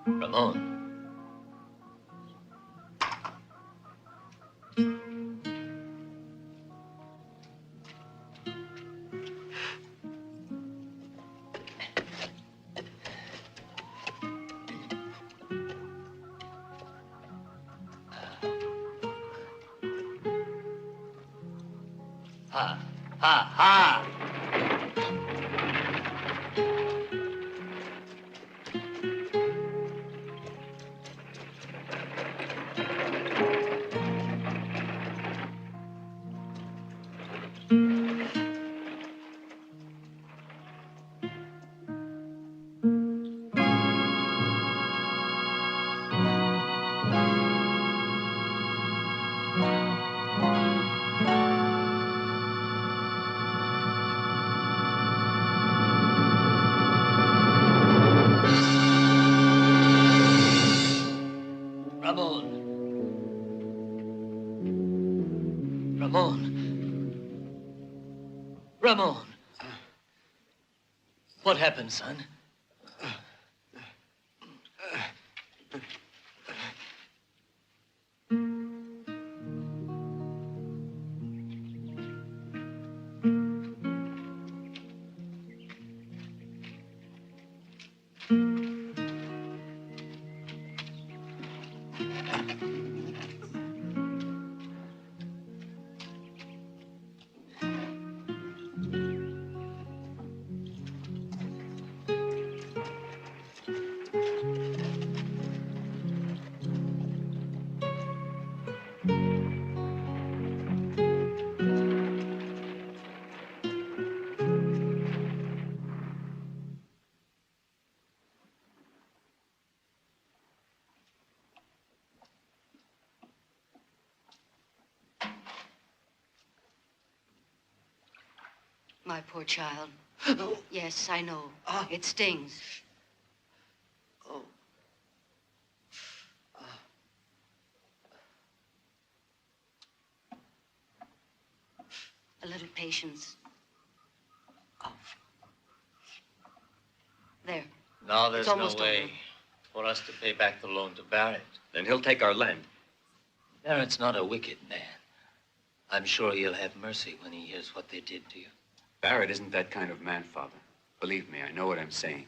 Ramón. Ha, ha, ha! Ramón. What happened, son? My poor child. Yes, I know. It stings. A little patience. There. Now there's no almost way over. for us to pay back the loan to Barrett. Then he'll take our land. Barrett's not a wicked man. I'm sure he'll have mercy when he hears what they did to you. Barrett isn't that kind of man, Father. Believe me, I know what I'm saying.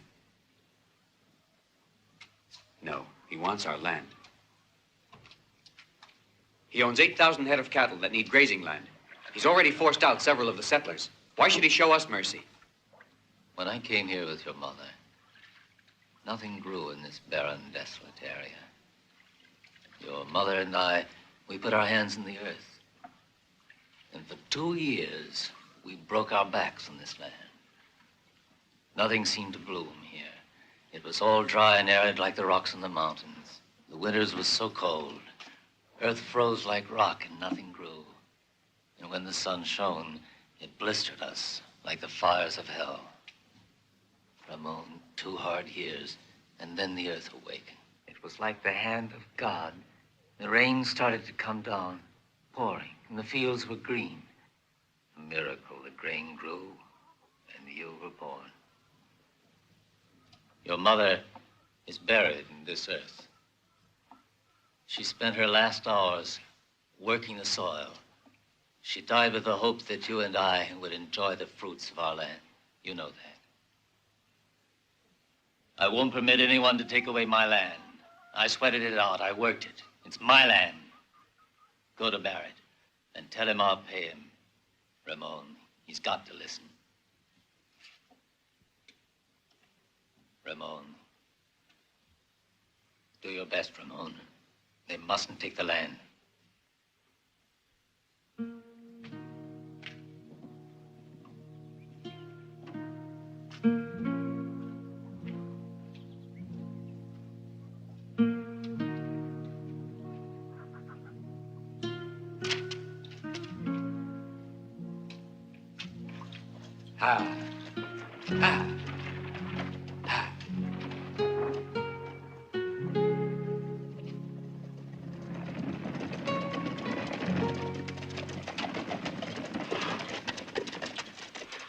No, he wants our land. He owns 8,000 head of cattle that need grazing land. He's already forced out several of the settlers. Why should he show us mercy? When I came here with your mother, nothing grew in this barren, desolate area. Your mother and I, we put our hands in the earth. And for 2 years, we broke our backs on this land. Nothing seemed to bloom here. It was all dry and arid like the rocks in the mountains. The winters were so cold. Earth froze like rock and nothing grew. And when the sun shone, it blistered us like the fires of hell. Ramón, 2 hard years, and then the earth awakened. It was like the hand of God. The rain started to come down, pouring, and the fields were green. A miracle, the grain grew, and you were born. Your mother is buried in this earth. She spent her last hours working the soil. She died with the hope that you and I would enjoy the fruits of our land. You know that. I won't permit anyone to take away my land. I sweated it out. I worked it. It's my land. Go to Barrett and tell him I'll pay him. Ramón, he's got to listen. Ramón. Do your best, Ramón. They mustn't take the land.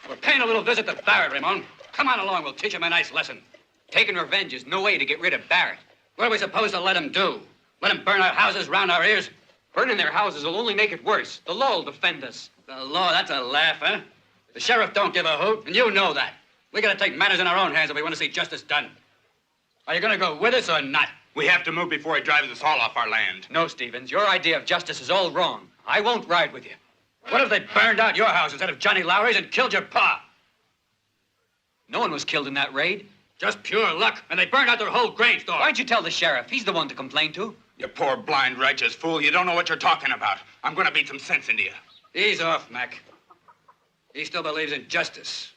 We're paying a little visit to Barrett, Ramón. Come on along, we'll teach him a nice lesson. Taking revenge is no way to get rid of Barrett. What are we supposed to let them do? Let them burn our houses round our ears? Burning their houses will only make it worse. The law will defend us. The law, that's a laugh, huh? The sheriff don't give a hoot, and you know that. We gotta take matters in our own hands if we want to see justice done. Are you gonna go with us or not? We have to move before he drives us all off our land. No, Stevens, your idea of justice is all wrong. I won't ride with you. What if they burned out your house instead of Johnny Lowry's and killed your pa? No one was killed in that raid. Just pure luck, and they burned out their whole grain store. Why'd you tell the sheriff? He's the one to complain to. You poor, blind, righteous fool. You don't know what you're talking about. I'm going to beat some sense into you. Ease off, Mac. He still believes in justice.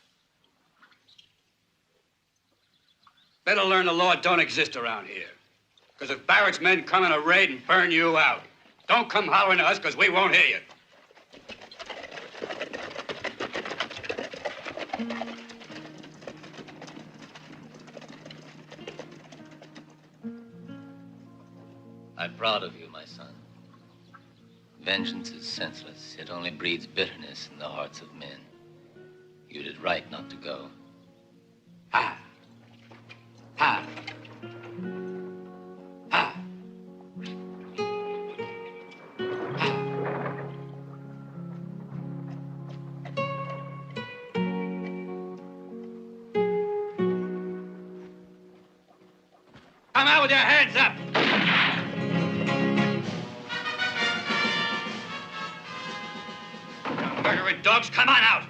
Better learn the law don't exist around here. Because if Barrett's men come in a raid and burn you out, don't come hollering to us because we won't hear you. I'm proud of you, my son. Vengeance is senseless. It only breeds bitterness in the hearts of men. You did right not to go. Ha! Ha! Ha! Come out with your hands up! Murdering dogs, come on out!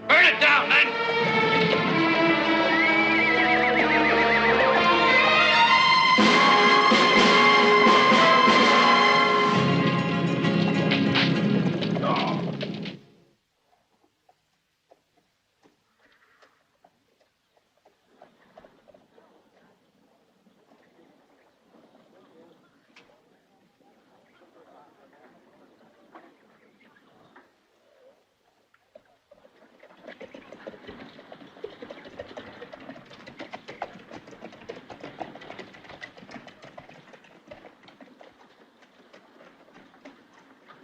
Burn it down, men!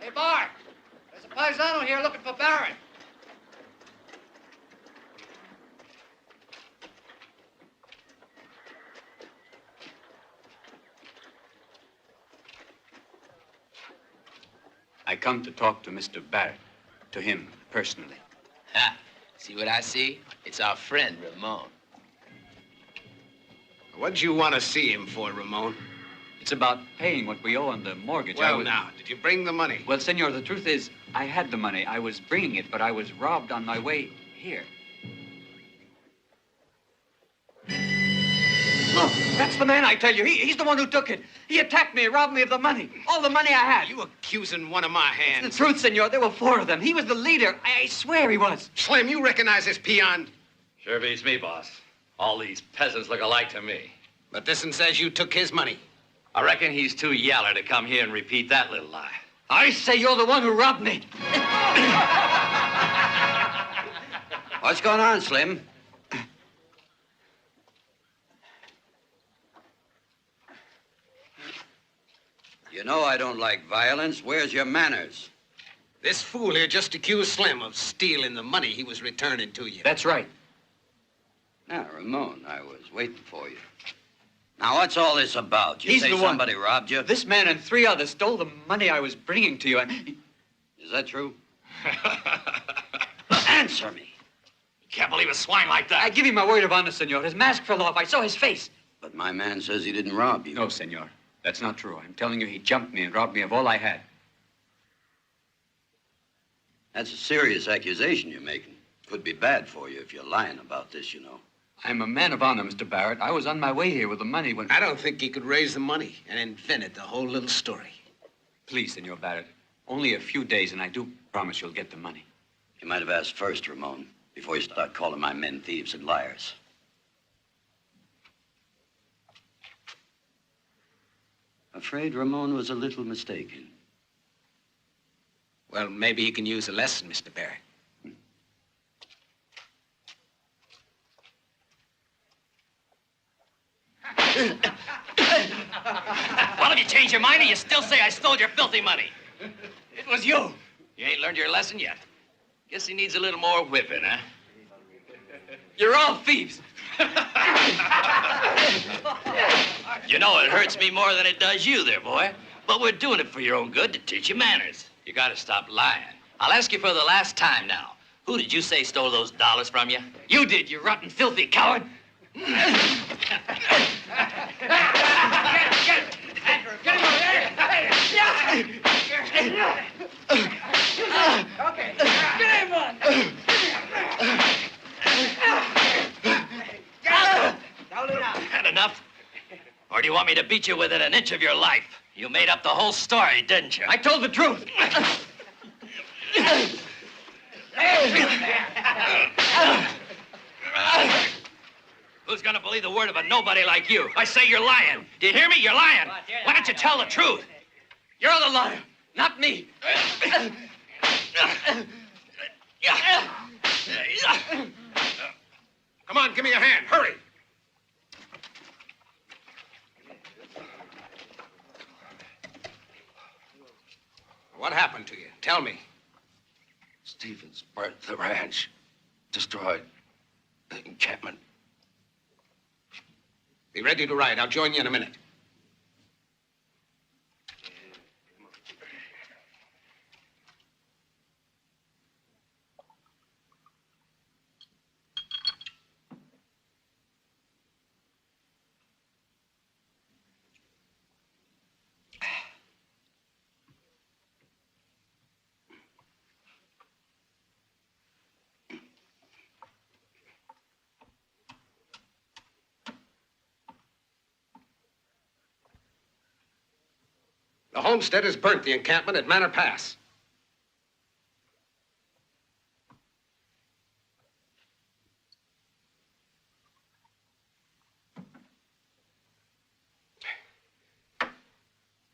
Hey, Bart! There's a paisano here looking for Barrett. I come to talk to Mr. Barrett. To him, personally. Ha! See what I see? It's our friend, Ramón. What'd you want to see him for, Ramón? It's about paying what we owe on the mortgage. Well, now, did you bring the money? Well, senor, the truth is, I had the money. I was bringing it, but I was robbed on my way here. Look, that's the man, I tell you. He's the one who took it. He attacked me, robbed me of the money. All the money I had. You accusing one of my hands? It's the truth, senor. There were 4 of them. He was the leader. I swear he was. Slim, you recognize this peon? Sure beats me, boss. All these peasants look alike to me. But this one says you took his money. I reckon he's too yaller to come here and repeat that little lie. I say you're the one who robbed me. What's going on, Slim? You know I don't like violence. Where's your manners? This fool here just accused Slim of stealing the money he was returning to you. That's right. Now, Ramón, I was waiting for you. Now, what's all this about? You He's say the one. somebody robbed you? This man and 3 others stole the money I was bringing to you. Is that true? Answer me. Can't believe a swine like that. I give you my word of honor, senor. His mask fell off. I saw his face. But my man says he didn't rob you. No, senor. That's not true. I'm telling you, he jumped me and robbed me of all I had. That's a serious accusation you're making. Could be bad for you if you're lying about this, you know. I'm a man of honor, Mr. Barrett. I was on my way here with the money when... I don't think he could raise the money and invented the whole little story. Please, Senor Barrett. Only a few days, and I do promise you'll get the money. You might have asked first, Ramón, before you start calling my men thieves and liars. Afraid Ramón was a little mistaken. Well, maybe he can use a lesson, Mr. Barrett. Well, have you changed your mind or you still say I stole your filthy money? It was you. You ain't learned your lesson yet. Guess he needs a little more whipping, huh? You're all thieves. You know, it hurts me more than it does you there, boy. But we're doing it for your own good to teach you manners. You gotta stop lying. I'll ask you for the last time now. Who did you say stole those dollars from you? You did, you rotten, filthy coward. Get him over there. Okay. Get him on. Had enough? Or do you want me to beat you within an inch of your life? You made up the whole story, didn't you? I told the truth. Who's gonna believe the word of a nobody like you? I say you're lying. Do you hear me? You're lying. Why don't you tell the truth? You're the liar, not me. Come on, give me a hand. Hurry. What happened to you? Tell me. Stevens burnt the ranch, destroyed the encampment. Be ready to ride. I'll join you in a minute. The homesteaders burnt the encampment at Manor Pass.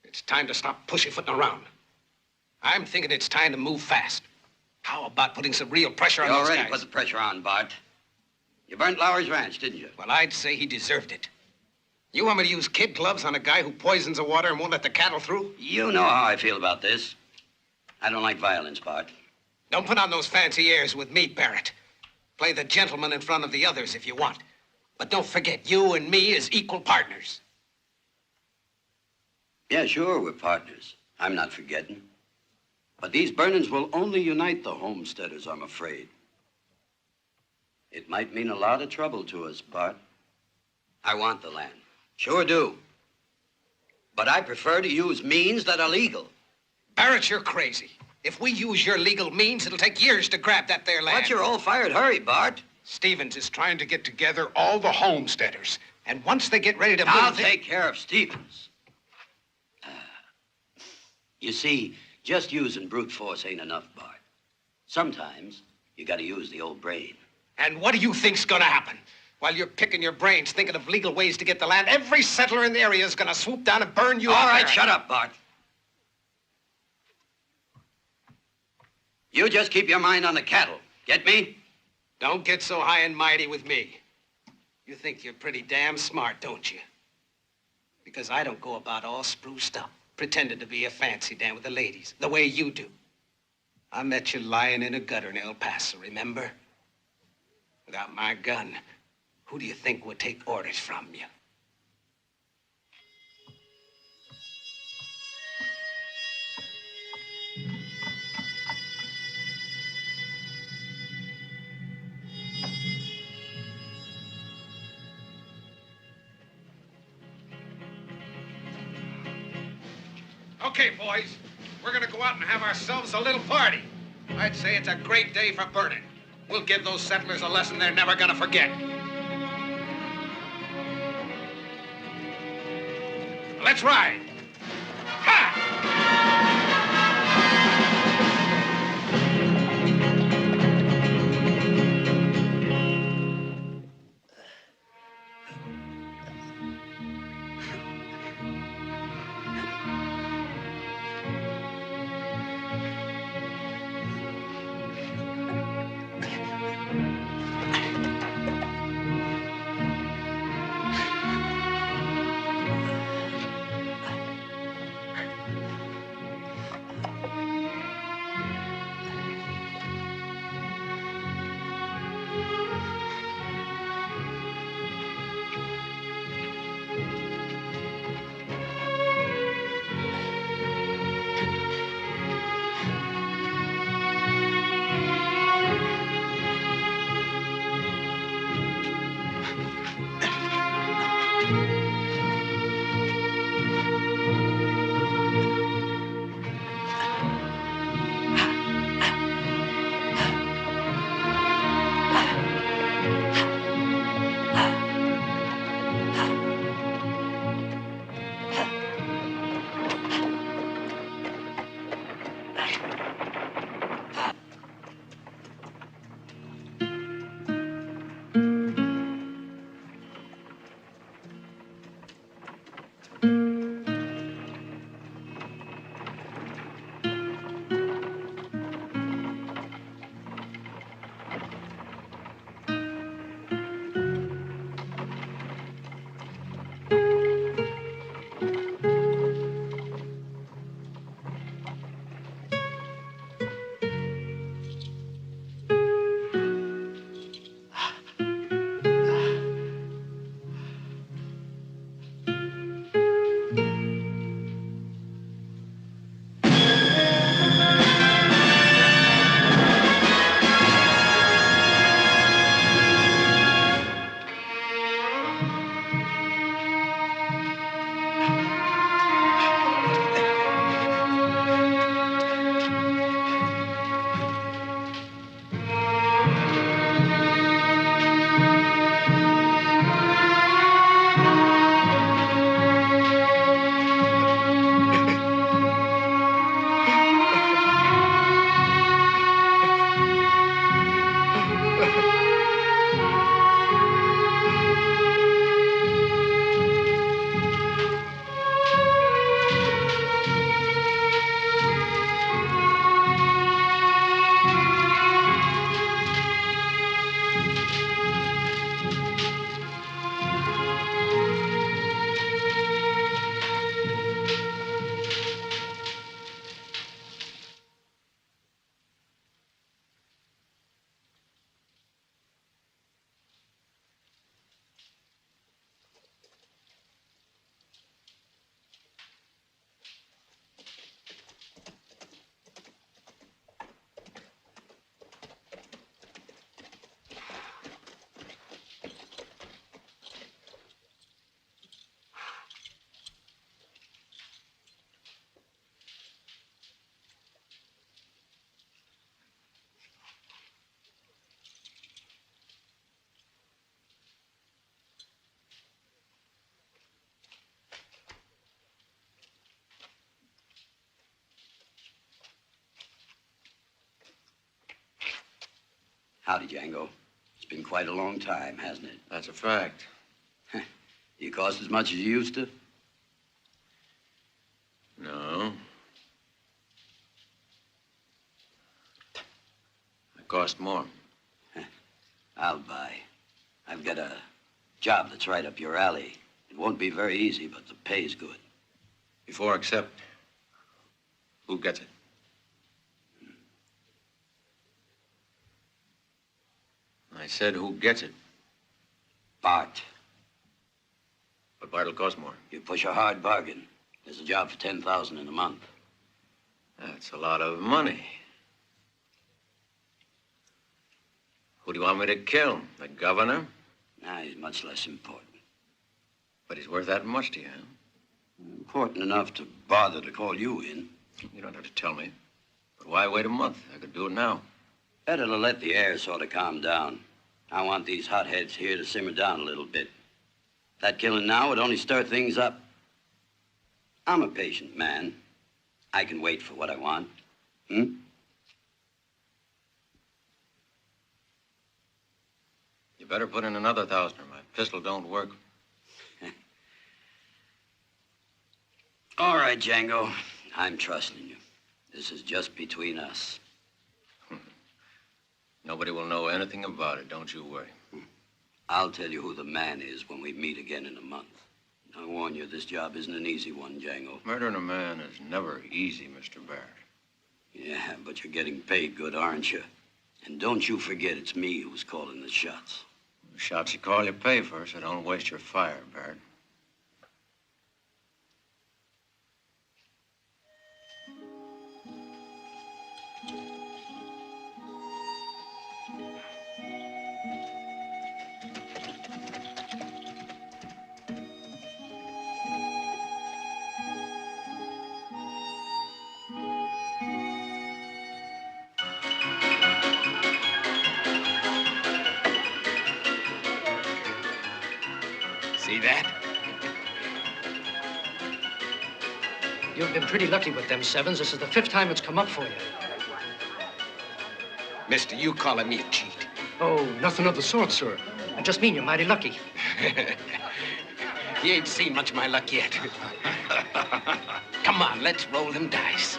It's time to stop pussyfooting around. I'm thinking it's time to move fast. How about putting some real pressure on You those already guys? put the pressure on, Bart. You burnt Lowry's ranch, didn't you? Well, I'd say he deserved it. You want me to use kid gloves on a guy who poisons the water and won't let the cattle through? You know how I feel about this. I don't like violence, Bart. Don't put on those fancy airs with me, Barrett. Play the gentleman in front of the others if you want. But don't forget, you and me is equal partners. Yeah, sure, we're partners. I'm not forgetting. But these burnings will only unite the homesteaders, I'm afraid. It might mean a lot of trouble to us, Bart. I want the land. Sure do. But I prefer to use means that are legal. Barrett, you're crazy. If we use your legal means, it'll take years to grab that there land. What's your all-fired hurry, Bart? Stevens is trying to get together all the homesteaders. And once they get ready to I'll move... take care of Stevens. You see, just using brute force ain't enough, Bart. Sometimes you gotta use the old brain. And what do you think's gonna happen? While you're picking your brains, thinking of legal ways to get the land, every settler in the area is gonna swoop down and burn you All up. right, Barrett. shut up, Bart. You just keep your mind on the cattle. Get me? Don't get so high and mighty with me. You think you're pretty damn smart, don't you? Because I don't go about all spruced up, pretending to be a fancy Dan with the ladies, the way you do. I met you lying in a gutter in El Paso, remember? Without my gun, who do you think would take orders from you? Okay, boys, we're gonna go out and have ourselves a little party. I'd say it's a great day for burning. We'll give those settlers a lesson they're never gonna forget. Let's ride. Howdy, Django. It's been quite a long time, hasn't it? That's a fact. You cost as much as you used to? No. It cost more. I'll buy. I've got a job that's right up your alley. It won't be very easy, but the pay's good. Before accept, who gets it? I said who gets it. Bart. But Bart'll cost more. You push a hard bargain. There's a job for $10,000 in a month. That's a lot of money. Who do you want me to kill? The governor? Nah, he's much less important. But he's worth that much to you, huh? Important enough to bother to call you in. You don't have to tell me. But why wait a month? I could do it now. Better to let the air sort of calm down. I want these hotheads here to simmer down a little bit. That killing now would only stir things up. I'm a patient man. I can wait for what I want. Hmm? You better put in another 1,000 or my pistol don't work. All right, Django. I'm trusting you. This is just between us. Nobody will know anything about it, don't you worry. I'll tell you who the man is when we meet again in a month. I warn you, this job isn't an easy one, Django. Murdering a man is never easy, Mr. Barrett. Yeah, but you're getting paid good, aren't you? And don't you forget it's me who's calling the shots. The shots you call, you pay for, so don't waste your fire, Barrett. See that? You've been pretty lucky with them sevens. This is the 5th time it's come up for you. Mister, you calling me a cheat? Oh, nothing of the sort, sir. I just mean you're mighty lucky. You ain't seen much of my luck yet. Come on, let's roll them dice.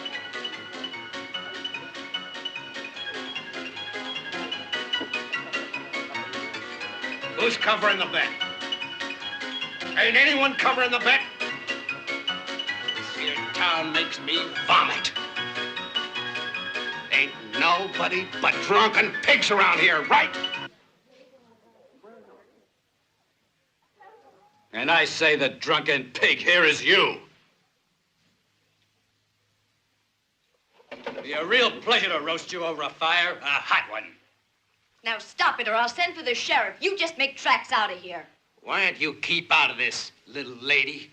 Who's covering the bet? Ain't anyone covering the bet? This here town makes me vomit. Ain't nobody but drunken pigs around here, right? And I say the drunken pig here is you. It'd be a real pleasure to roast you over a fire, a hot one. Now stop it or I'll send for the sheriff. You just make tracks out of here. Why don't you keep out of this, little lady?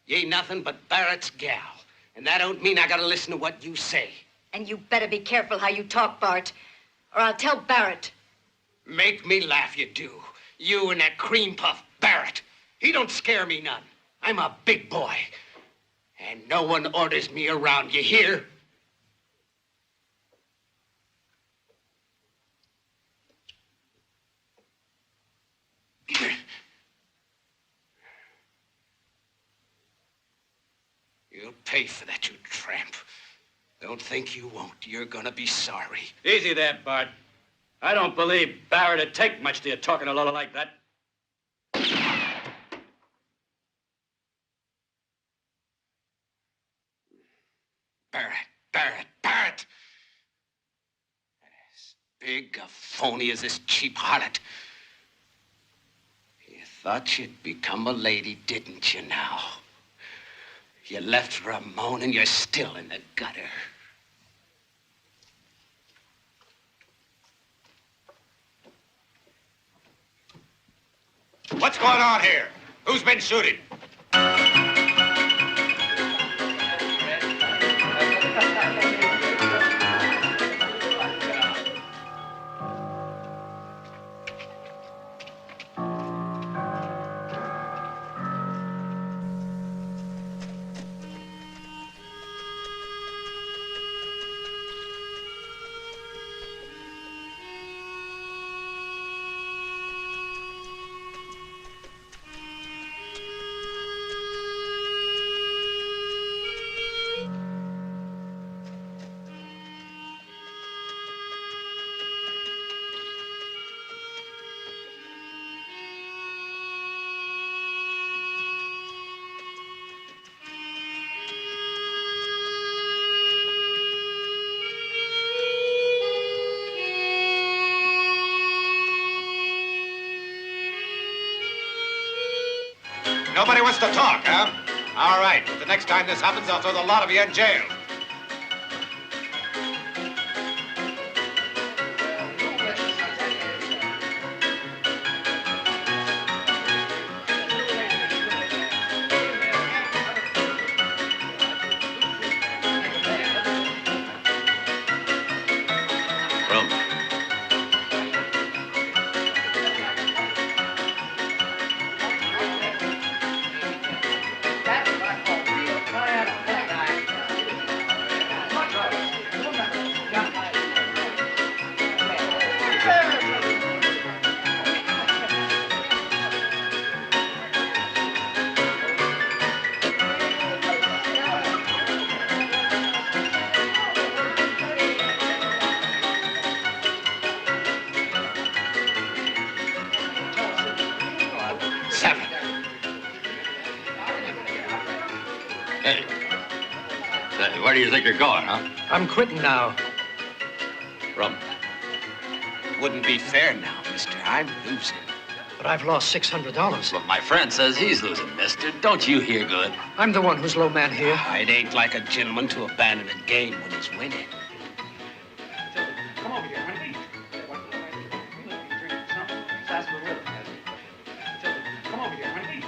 You ain't nothing but Barrett's gal. And that don't mean I gotta listen to what you say. And you better be careful how you talk, Bart, or I'll tell Barrett. Make me laugh, you do. You and that cream puff Barrett. He don't scare me none. I'm a big boy. And no one orders me around, you hear? You'll pay for that, you tramp. Don't think you won't. You're gonna be sorry. Easy there, Bart. I don't believe Barrett would take much to you talking a lot like that. Barrett. As big a phony as this cheap harlot. You thought you'd become a lady, didn't you now? You left Ramón and you're still in the gutter. What's going on here? Who's been shooting? Nobody wants to talk, huh? All right, but the next time this happens, I'll throw the lot of you in jail. Where do you think you're going, huh? I'm quitting now. Rum. Wouldn't be fair now, mister. I'm losing. But I've lost $600. Look, my friend says he's losing, mister. Don't you hear good? I'm the one who's low man here. It ain't like a gentleman to abandon a game when he's winning. Come over here, honey. Come over here, honey.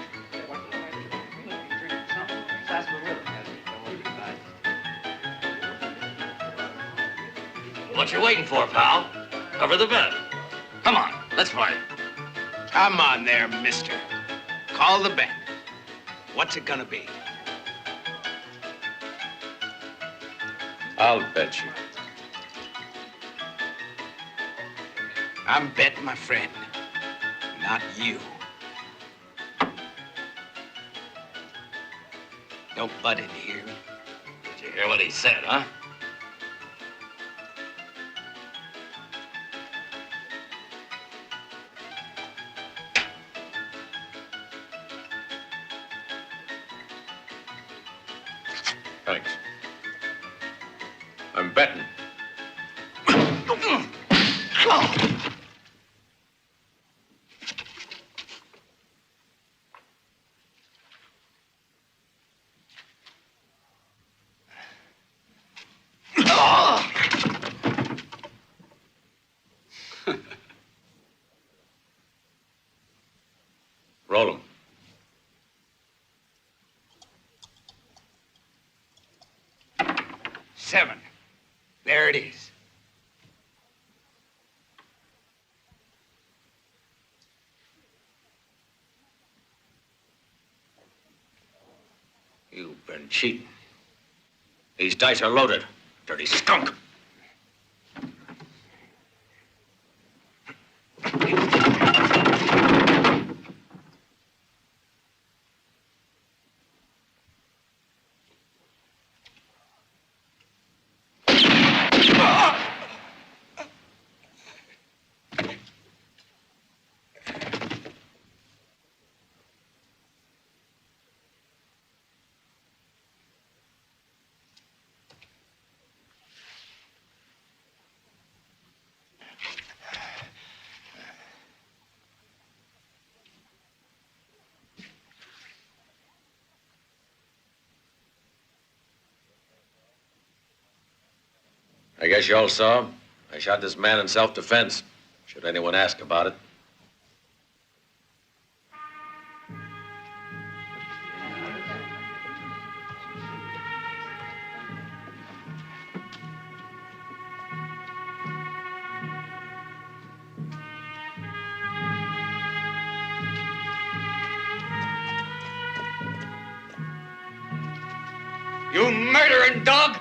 What you waiting for, pal? Cover the bet. Come on, let's play. Come on there, mister. Call the bet. What's it gonna be? I'll bet you. I'm betting my friend, not you. Don't butt in here. Did you hear what he said, huh? Thanks. I'm betting. Roll 'em. $7. There it is. You've been cheating. These dice are loaded, dirty skunk. I guess you all saw. I shot this man in self-defense. Should anyone ask about it. You murdering dog!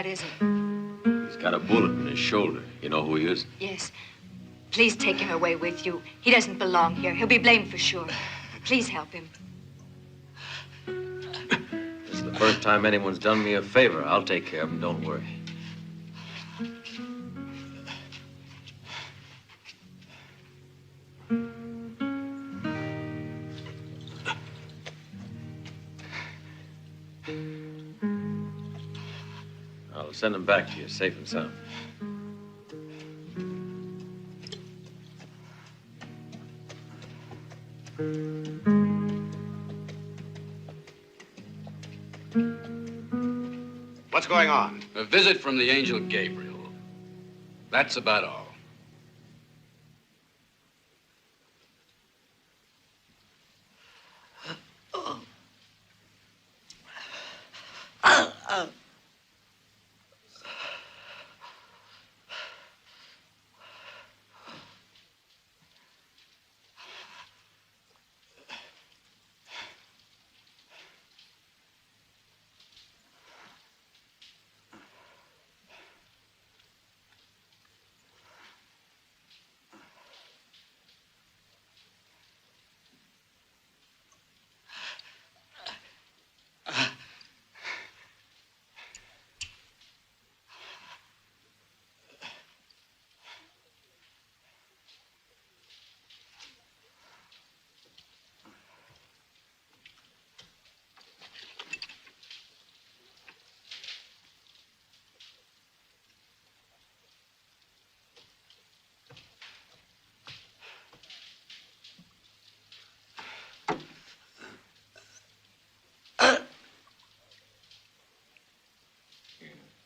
bad is it? He's got a bullet in his shoulder. You know who he is? Yes. Please take him away with you. He doesn't belong here. He'll be blamed for sure. Please help him. This is the first time anyone's done me a favor. I'll take care of him, don't worry. I'll send him back to you, safe and sound. What's going on? A visit from the angel Gabriel. That's about all.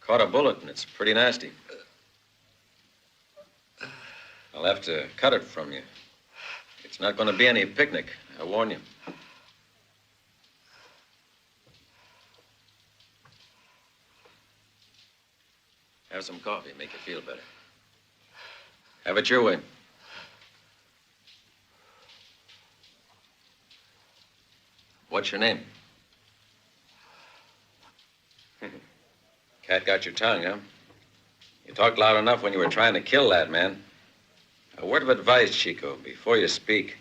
Caught a bullet, and it's pretty nasty. I'll have to cut it from you. It's not going to be any picnic, I warn you. Have some coffee, make you feel better. Have it your way. What's your name? Cat got your tongue, huh? You talked loud enough when you were trying to kill that man. A word of advice, Chico. Before you speak,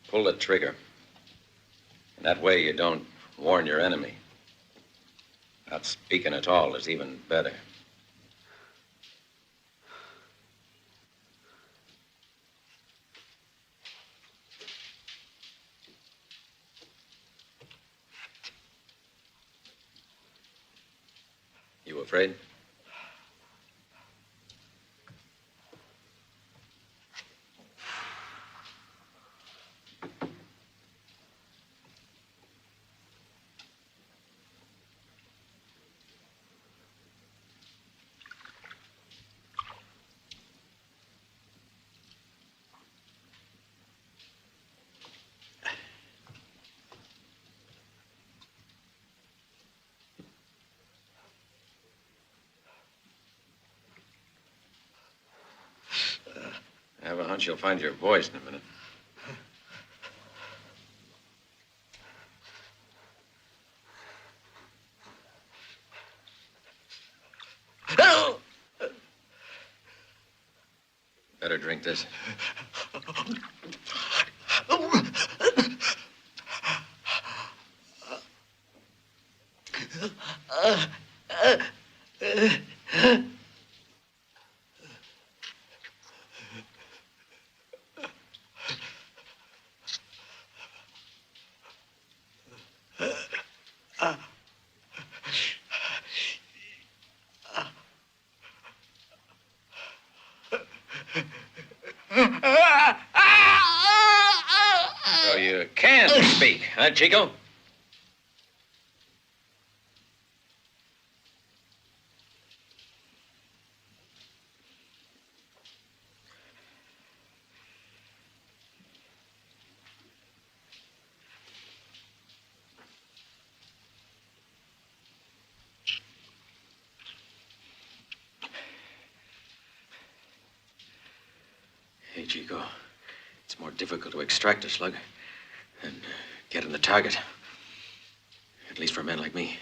pull the trigger. And that way you don't warn your enemy. Not speaking at all is even better. You afraid? I have a hunch you'll find your voice in a minute. Better drink this. So you can speak, huh, Chico? Hey, Chico, it's more difficult to extract a slug than get in the target. At least for men like me.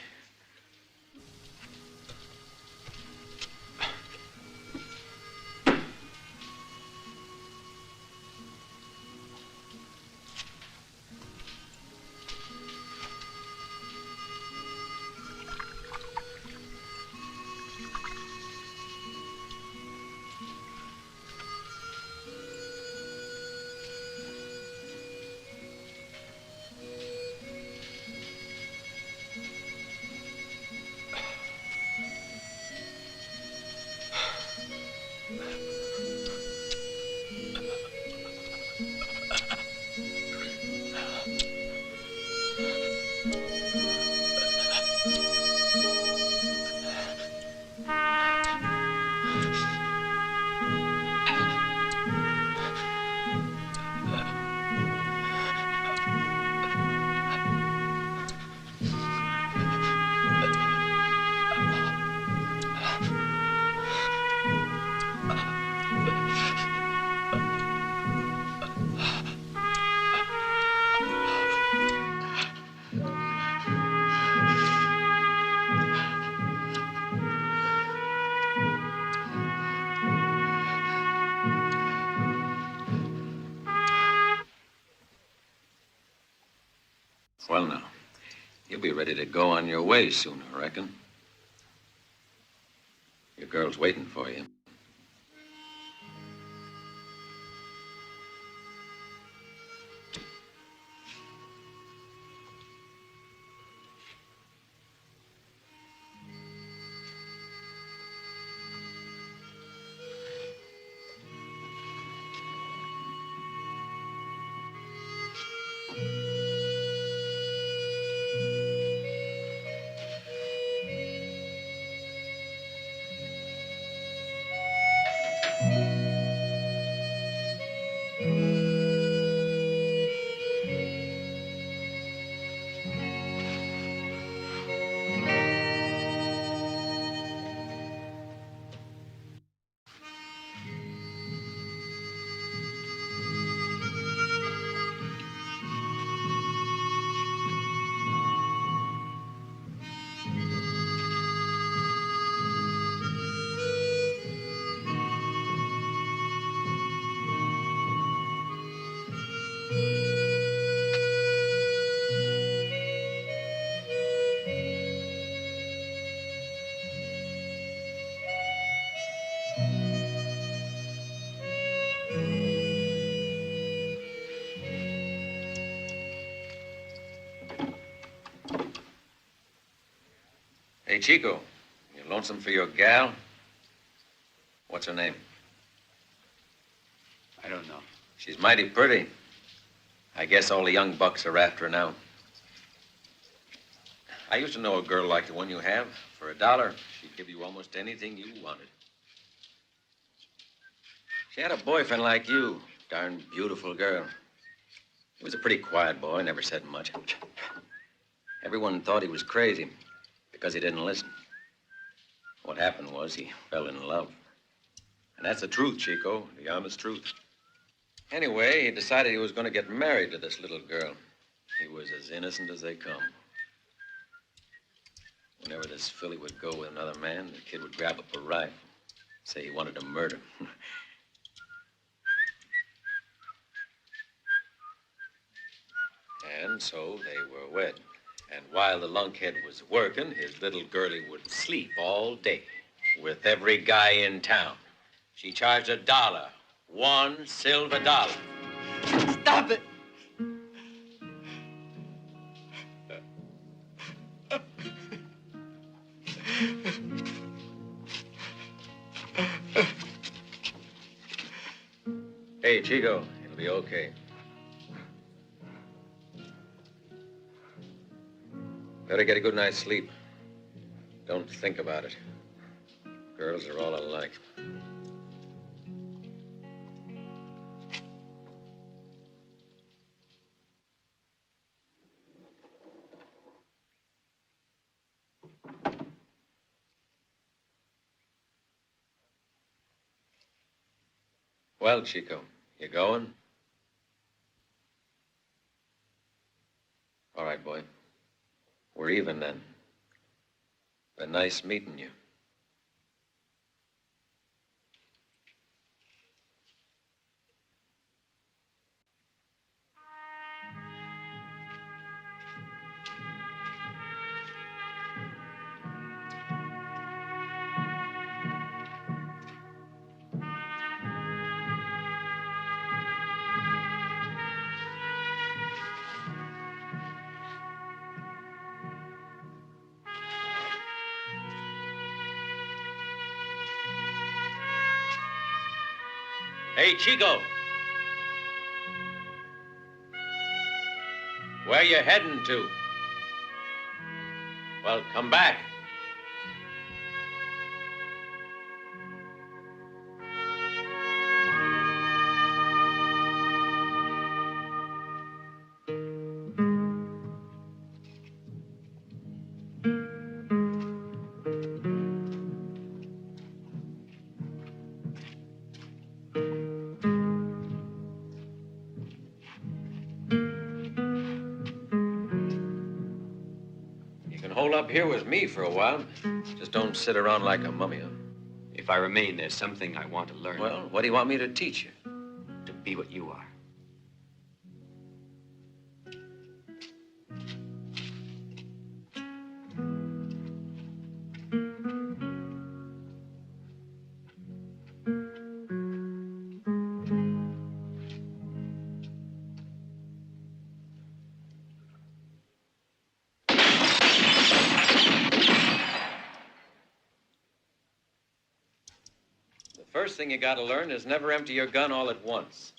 Well, now, you'll be ready to go on your way soon, I reckon. Your girl's waiting for you. Hey, Chico, you lonesome for your gal? What's her name? I don't know. She's mighty pretty. I guess all the young bucks are after her now. I used to know a girl like the one you have. For $1, she'd give you almost anything you wanted. She had a boyfriend like you. Darn beautiful girl. He was a pretty quiet boy, never said much. Everyone thought he was crazy because he didn't listen. What happened was he fell in love. And that's the truth, Chico, the honest truth. Anyway, he decided he was going to get married to this little girl. He was as innocent as they come. Whenever this filly would go with another man, the kid would grab up a rifle, say he wanted to murder. And so they were wed. And while the lunkhead was working, his little girlie would sleep all day with every guy in town. She charged $1, $1 silver. Stop it! Hey, Chico, it'll be okay. Better get a good night's sleep. Don't think about it. Girls are all alike. Well, Chico, you going? All right, boy. We're even then. Been nice meeting you. Hey, Chico. Where you heading to? Well, come back. Hold up here with me for a while. Just don't sit around like a mummy. Huh? If I remain, there's something I want to learn. Well, what do you want me to teach you? To be what you are. First thing you gotta learn is never empty your gun all at once.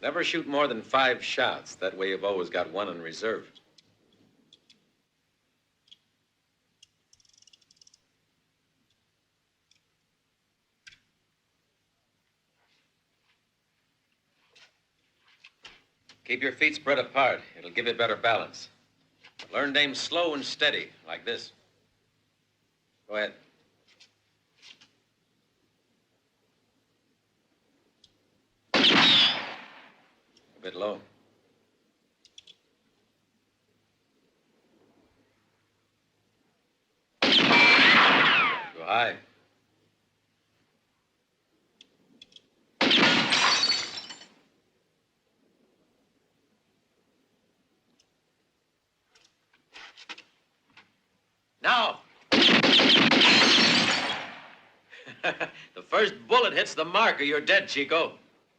Never shoot more than 5 shots. That way you've always got one in reserve. Keep your feet spread apart. It'll give you better balance. Learn to aim slow and steady, like this. Go ahead. A bit low. Go high. Now. The first bullet hits the mark or you're dead, Chico.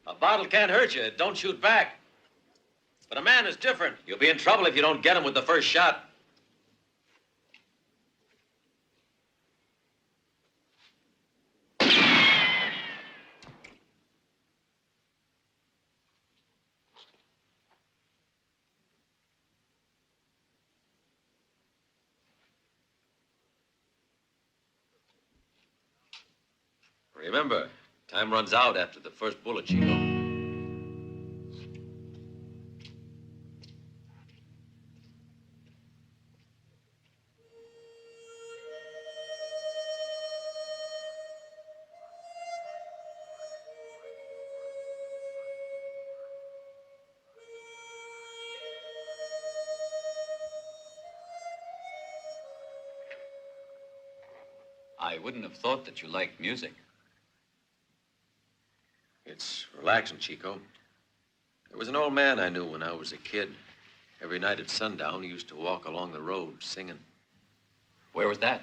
A bottle can't hurt you. Don't shoot back. But a man is different. You'll be in trouble if you don't get him with the first shot. Remember, time runs out after the first bullet, Chico. I wouldn't have thought that you liked music. It's relaxing, Chico. There was an old man I knew when I was a kid. Every night at sundown, he used to walk along the road singing. Where was that?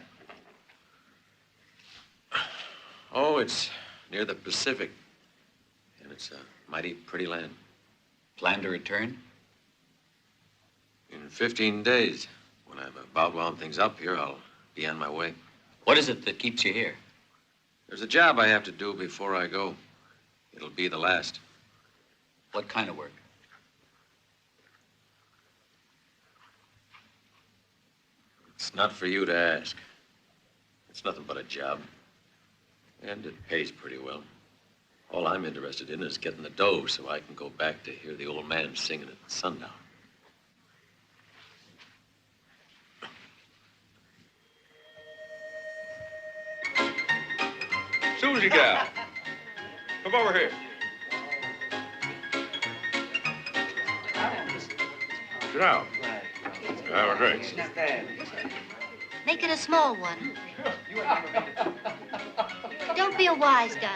Oh, it's near the Pacific. And it's a mighty pretty land. Plan to return? In 15 days. When I've about wound things up here, I'll be on my way. What is it that keeps you here? There's a job I have to do before I go. It'll be the last. What kind of work? It's not for you to ask. It's nothing but a job. And it pays pretty well. All I'm interested in is getting the dough so I can go back to hear the old man singing at sundown. Susie gal, come over here. Sit down. Have a drink. Make it a small one. Don't be a wise guy.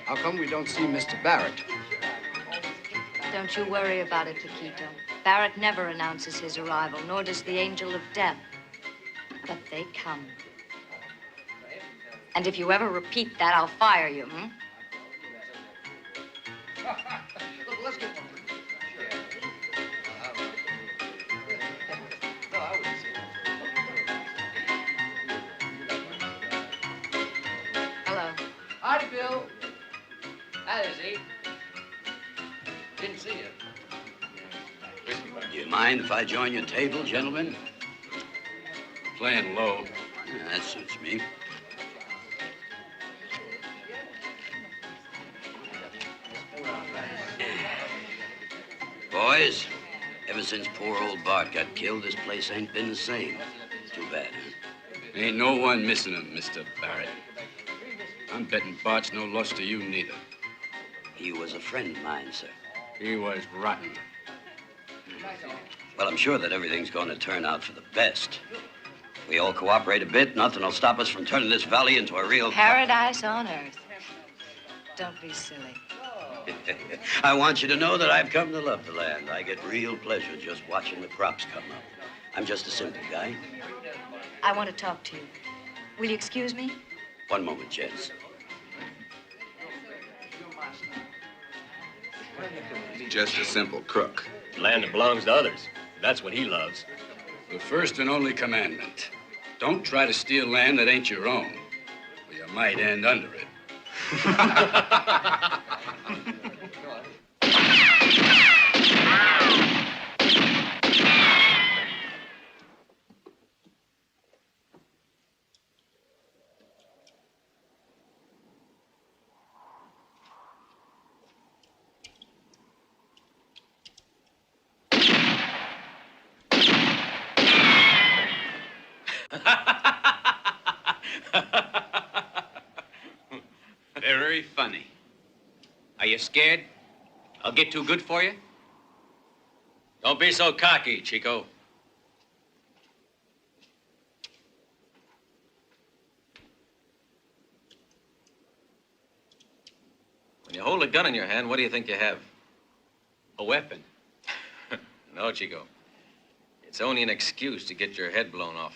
How come we don't see Mr. Barrett? Don't you worry about it, Paquito. Barrett never announces his arrival, nor does the angel of death. But they come. And if you ever repeat that, I'll fire you, hmm? Look, let's get one. Joe. Hi, Z. Didn't see you. Do you mind if I join your table, gentlemen? Playing low. Yeah, that suits me. Boys, ever since poor old Bart got killed, this place ain't been the same. Too bad, huh? Ain't no one missing him, Mr. Barrett. I'm betting Bart's no loss to you neither. He was a friend of mine, sir. He was rotten. Well, I'm sure that everything's going to turn out for the best. If we all cooperate a bit, nothing will stop us from turning this valley into a real... Paradise on earth. Don't be silly. I want you to know that I've come to love the land. I get real pleasure just watching the crops come up. I'm just a simple guy. I want to talk to you. Will you excuse me? One moment, gents. Just a simple crook. Land that belongs to others. That's what he loves. The first and only commandment. Don't try to steal land that ain't your own, or you might end under it. Very funny. Are you scared? I'll get too good for you? Don't be so cocky, Chico. When you hold a gun in your hand, what do you think you have? A weapon. No, Chico. It's only an excuse to get your head blown off.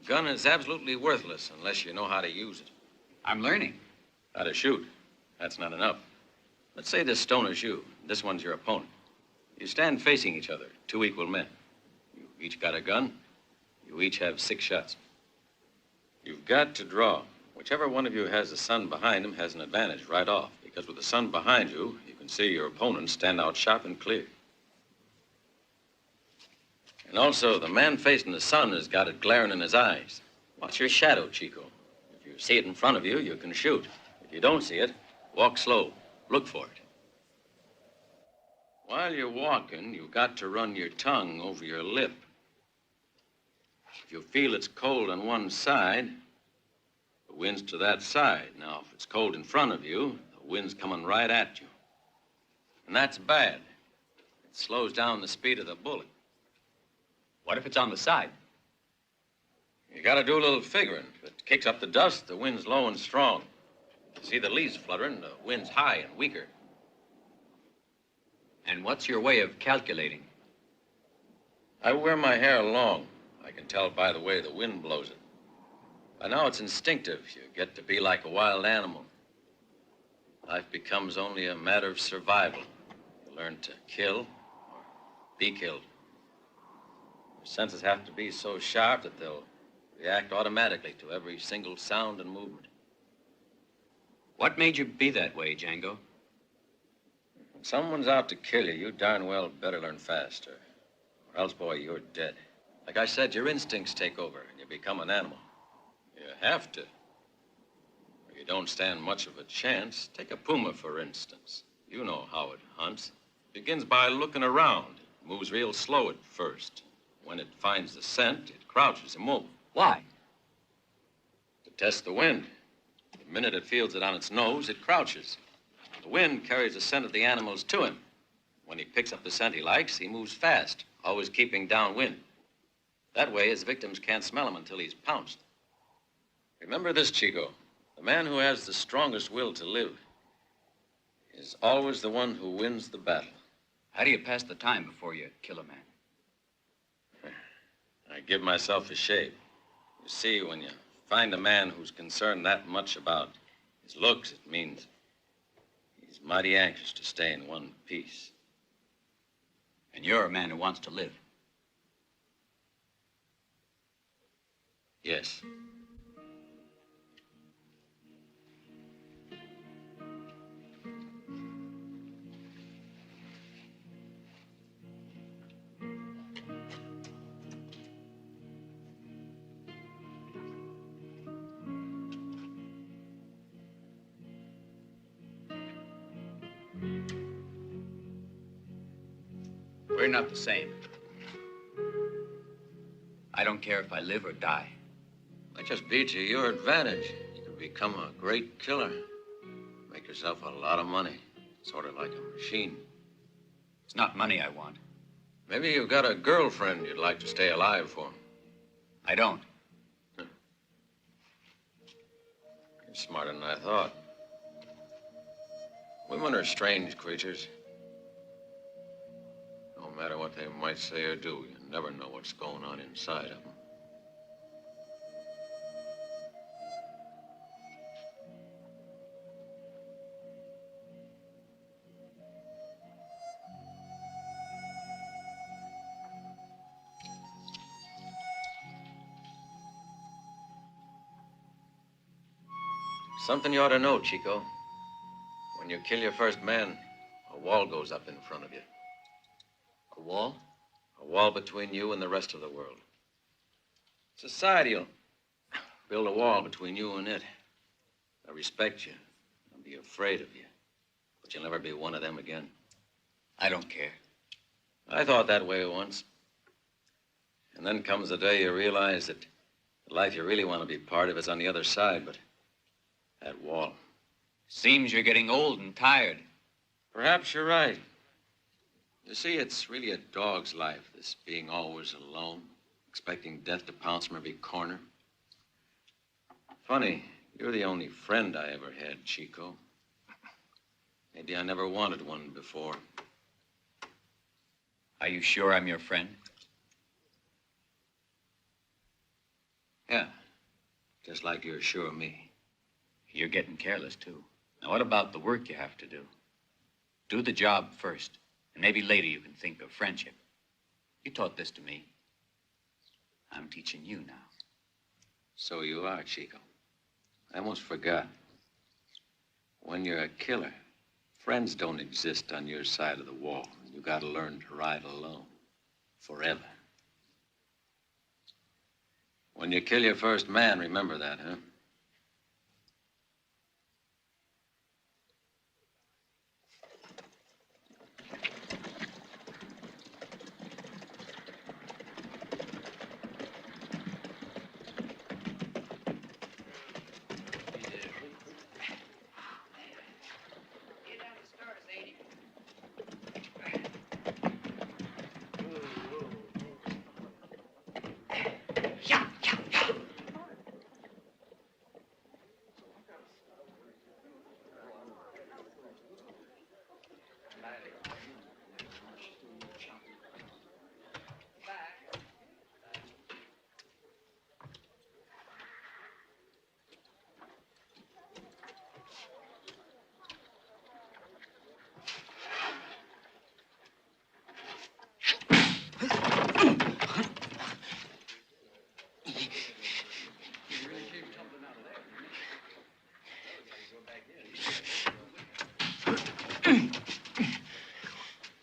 A gun is absolutely worthless unless you know how to use it. I'm learning. How to shoot. That's not enough. Let's say this stoner's you. This one's your opponent. You stand facing each other, two equal men. You each got a gun. You each have 6 shots. You've got to draw. Whichever one of you has the sun behind him has an advantage right off, because with the sun behind you, you can see your opponent stand out sharp and clear. And also, the man facing the sun has got it glaring in his eyes. Watch your shadow, Chico. If you see it in front of you, you can shoot. If you don't see it, walk slow. Look for it. While you're walking, you've got to run your tongue over your lip. If you feel it's cold on one side, the wind's to that side. Now, if it's cold in front of you, the wind's coming right at you. And that's bad. It slows down the speed of the bullet. What if it's on the side? You gotta do a little figuring. If it kicks up the dust, the wind's low and strong. You see the leaves fluttering, the wind's high and weaker. And what's your way of calculating? I wear my hair long. I can tell by the way the wind blows it. By now it's instinctive. You get to be like a wild animal. Life becomes only a matter of survival. You learn to kill or be killed. Your senses have to be so sharp that they'll react automatically to every single sound and movement. What made you be that way, Django? When someone's out to kill you, you darn well better learn faster. Or else, boy, you're dead. Like I said, your instincts take over and you become an animal. You have to. Or you don't stand much of a chance. Take a puma, for instance. You know how it hunts. It begins by looking around. It moves real slow at first. When it finds the scent, it crouches immobile. Why? To test the wind. The minute it feels it on its nose, it crouches. The wind carries the scent of the animals to him. When he picks up the scent he likes, he moves fast, always keeping downwind. That way, his victims can't smell him until he's pounced. Remember this, Chico. The man who has the strongest will to live is always the one who wins the battle. How do you pass the time before you kill a man? I give myself a shave. You see, when you find a man who's concerned that much about his looks, it means he's mighty anxious to stay in one piece. And you're a man who wants to live. Yes. We're not the same. I don't care if I live or die. That just beats you your advantage. You can become a great killer. Make yourself a lot of money. Sort of like a machine. It's not money I want. Maybe you've got a girlfriend you'd like to stay alive for. I don't. You're smarter than I thought. Women are strange creatures. No matter what they might say or do, you never know what's going on inside of them. Something you ought to know, Chico. When you kill your first man, a wall goes up in front of you. A wall? A wall between you and the rest of the world. Society will build a wall between you and it. They'll respect you. They'll be afraid of you. But you'll never be one of them again. I don't care. I thought that way once. And then comes the day you realize that the life you really want to be part of is on the other side, but that wall. Seems you're getting old and tired. Perhaps you're right. You see, it's really a dog's life, this being always alone, expecting death to pounce from every corner. Funny, you're the only friend I ever had, Chico. Maybe I never wanted one before. Are you sure I'm your friend? Yeah, just like you're sure of me. You're getting careless, too. Now, what about the work you have to do? Do the job first, and maybe later you can think of friendship. You taught this to me. I'm teaching you now. So you are, Chico. I almost forgot. When you're a killer, friends don't exist on your side of the wall. You gotta learn to ride alone. Forever. When you kill your first man, remember that, huh?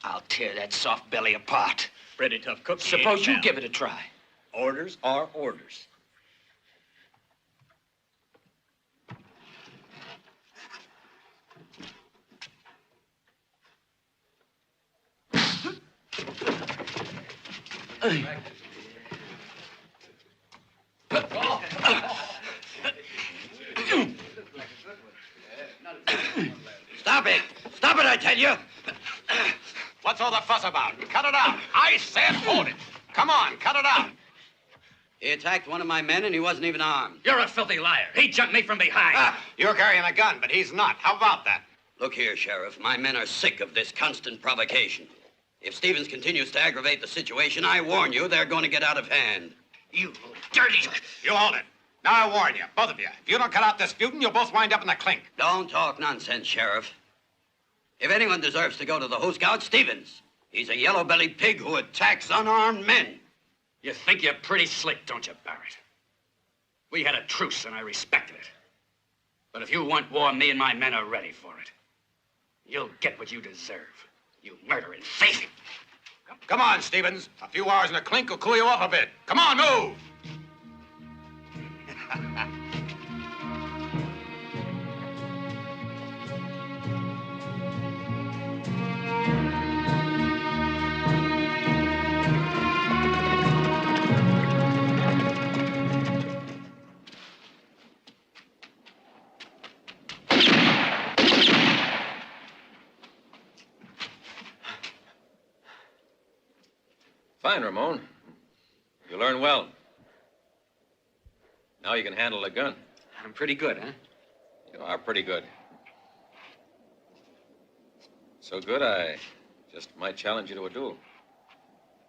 I'll tear that soft belly apart. Pretty tough cookie. Suppose you give it a try. Orders are orders. Stop it! Stop it, I tell you! What's all the fuss about? Cut it out. I said hold it. Come on, cut it out. He attacked one of my men and he wasn't even armed. You're a filthy liar. He jumped me from behind. You're carrying a gun, but he's not. How about that? Look here, Sheriff. My men are sick of this constant provocation. If Stevens continues to aggravate the situation, I warn you, they're going to get out of hand. You dirty... You hold it. Now I warn you, both of you. If you don't cut out this feuding, you'll both wind up in the clink. Don't talk nonsense, Sheriff. If anyone deserves to go to the Who Scout, Stevens. He's a yellow-bellied pig who attacks unarmed men. You think you're pretty slick, don't you, Barrett? We had a truce, and I respected it. But if you want war, me and my men are ready for it. You'll get what you deserve, you murdering thief. Come on, Stevens. A few hours in the clink will cool you off a bit. Come on, move! fine, Ramón. You learn well. Now you can handle a gun. I'm pretty good, huh? You are pretty good. So good, I just might challenge you to a duel.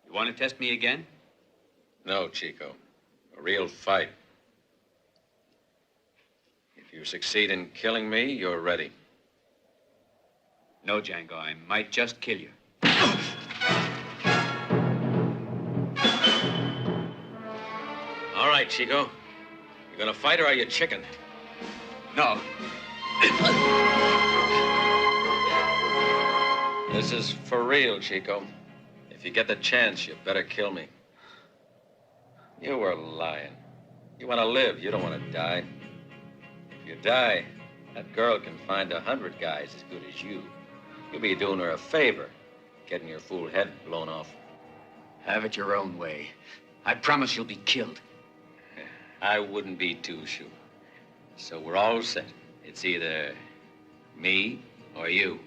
You want to test me again? No, Chico. A real fight. If you succeed in killing me, you're ready. No, Django, I might just kill you. All right, Chico. You gonna fight or are you chicken? No. This is for real, Chico. If you get the chance, you better kill me. You were lying. You want to live. You don't want to die. If you die, that girl can find 100 guys as good as you. You'll be doing her a favor, getting your fool head blown off. Have it your own way. I promise you'll be killed. I wouldn't be too sure. So we're all set. It's either me or you.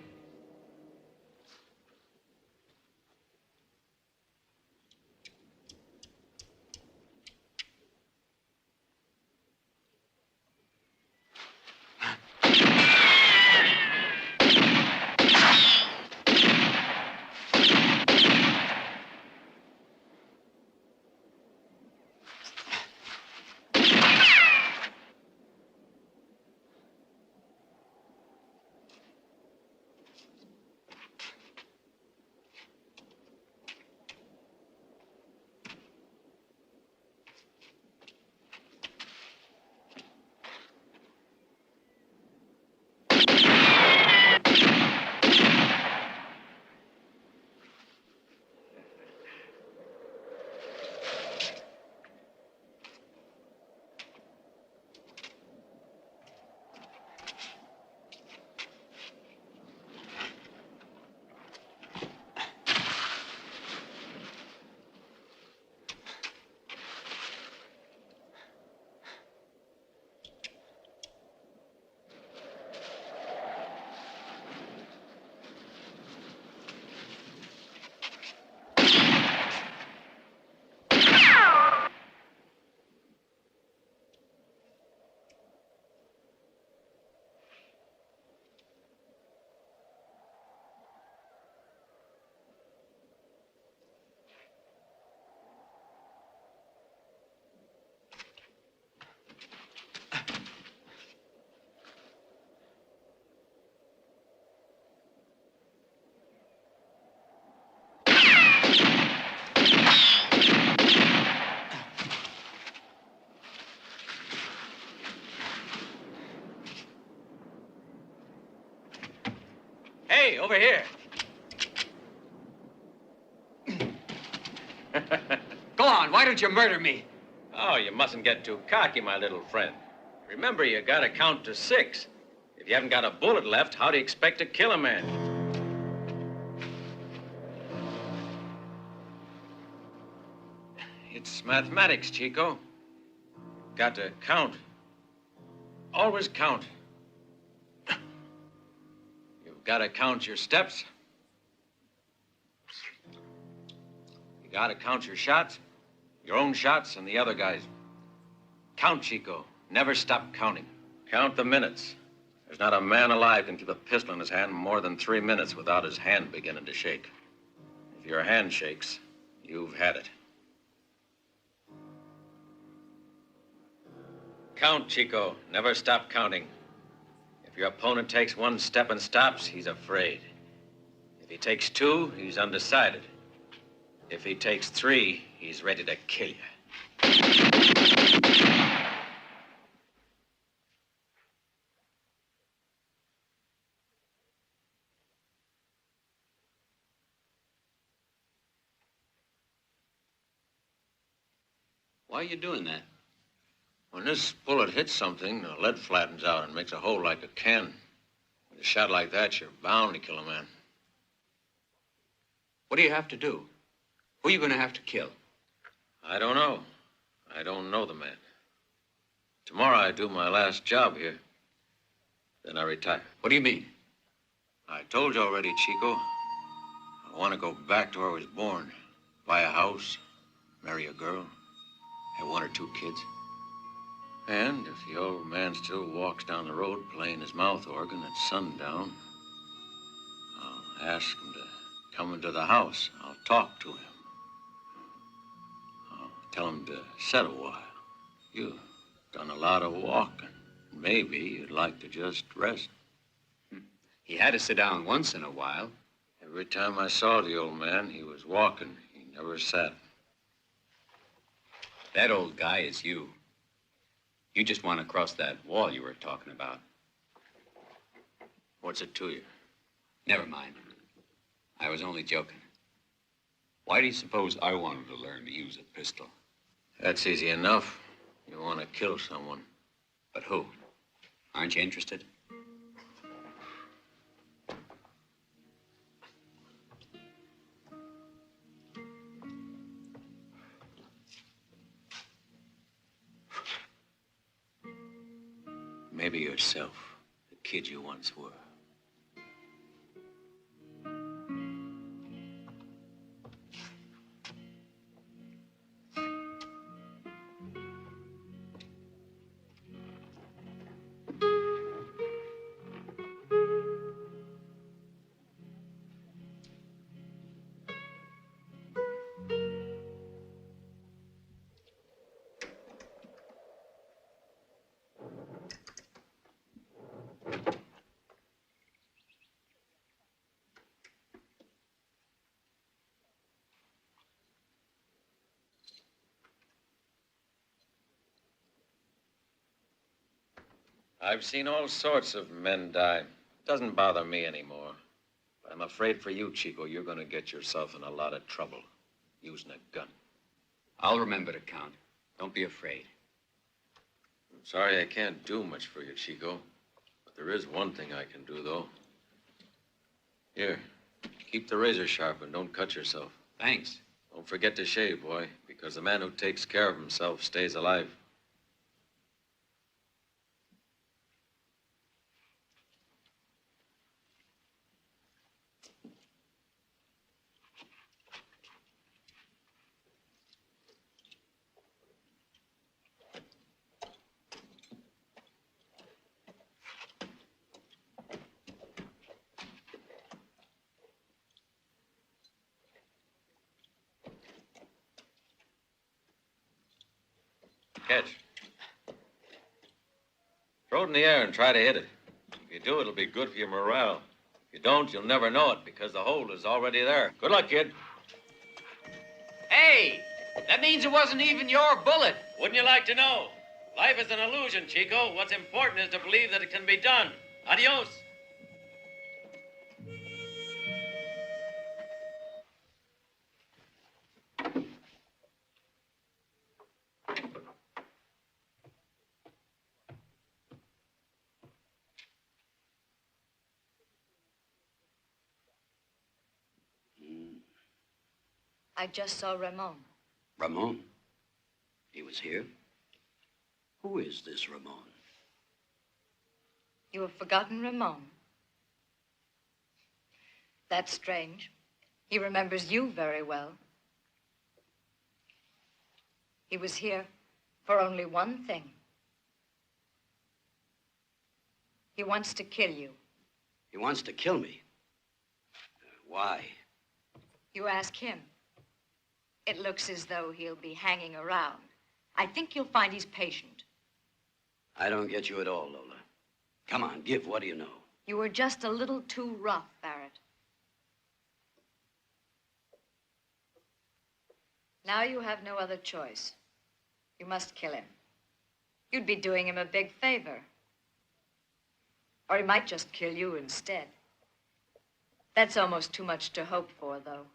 Hey, over here. Go on, why don't you murder me? Oh, you mustn't get too cocky, my little friend. Remember, you gotta count to 6. If you haven't got a bullet left, how do you expect to kill a man? It's mathematics, Chico. Got to count. Always count. You've got to count your steps. You got to count your shots, your own shots and the other guys. Count, Chico. Never stop counting. Count the minutes. There's not a man alive can keep a pistol in his hand more than 3 minutes without his hand beginning to shake. If your hand shakes, you've had it. Count, Chico. Never stop counting. If your opponent takes 1 step and stops, he's afraid. If he takes 2, he's undecided. If he takes 3, he's ready to kill you. Why are you doing that? When this bullet hits something, the lead flattens out and makes a hole like a can. With a shot like that, you're bound to kill a man. What do you have to do? Who are you going to have to kill? I don't know. I don't know the man. Tomorrow I do my last job here. Then I retire. What do you mean? I told you already, Chico. I want to go back to where I was born. buy a house, marry a girl, have 1 or 2 kids. And if the old man still walks down the road playing his mouth organ at sundown, I'll ask him to come into the house. I'll talk to him. I'll tell him to sit a while. You've done a lot of walking. Maybe you'd like to just rest. He had to sit down once in a while. Every time I saw the old man, he was walking. He never sat. That old guy is you. You just want to cross that wall you were talking about. What's it to you? Never mind. I was only joking. Why do you suppose I wanted to learn to use a pistol? That's easy enough. You want to kill someone. But who? Aren't you interested? Maybe yourself, the kid you once were. I've seen all sorts of men die. Doesn't bother me anymore. But I'm afraid for you, Chico, you're going to get yourself in a lot of trouble using a gun. I'll remember to count. Don't be afraid. I'm sorry I can't do much for you, Chico. But there is one thing I can do, though. Here, keep the razor sharp and don't cut yourself. Thanks. Don't forget to shave, boy, because the man who takes care of himself stays alive. Catch. Throw it in the air and try to hit it. If you do, it'll be good for your morale. If you don't, you'll never know it because the hole is already there. Good luck, kid. Hey, that means it wasn't even your bullet. Wouldn't you like to know? Life is an illusion, Chico. What's important is to believe that it can be done. Adios. I just saw Ramón. Ramón? He was here? Who is this Ramón? You have forgotten Ramón? That's strange. He remembers you very well. He was here for only one thing. He wants to kill you. He wants to kill me? Why? You ask him. It looks as though he'll be hanging around. I think you'll find he's patient. I don't get you at all, Lola. Come on, give. What do you know? You were just a little too rough, Barrett. Now you have no other choice. You must kill him. You'd be doing him a big favor. Or he might just kill you instead. That's almost too much to hope for, though.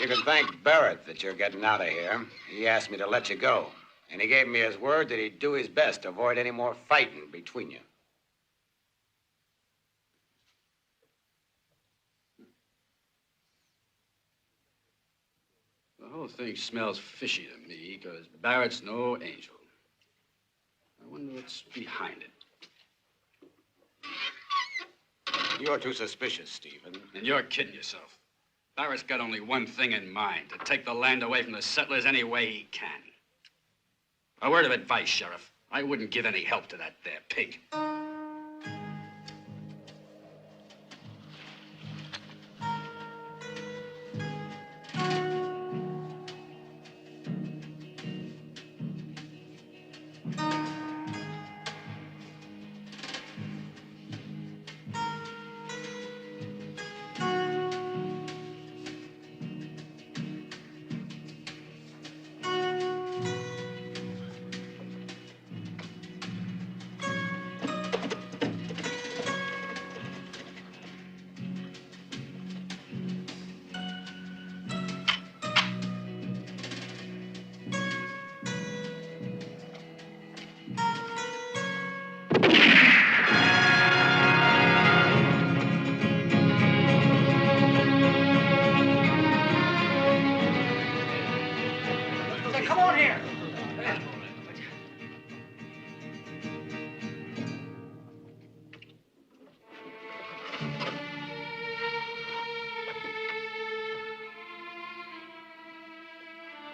You can thank Barrett that you're getting out of here. He asked me to let you go. And he gave me his word that he'd do his best to avoid any more fighting between you. The whole thing smells fishy to me, because Barrett's no angel. I wonder what's behind it. You're too suspicious, Stephen. And you're kidding yourself. Barrett's got only one thing in mind, to take the land away from the settlers any way he can. A word of advice, Sheriff. I wouldn't give any help to that there pig.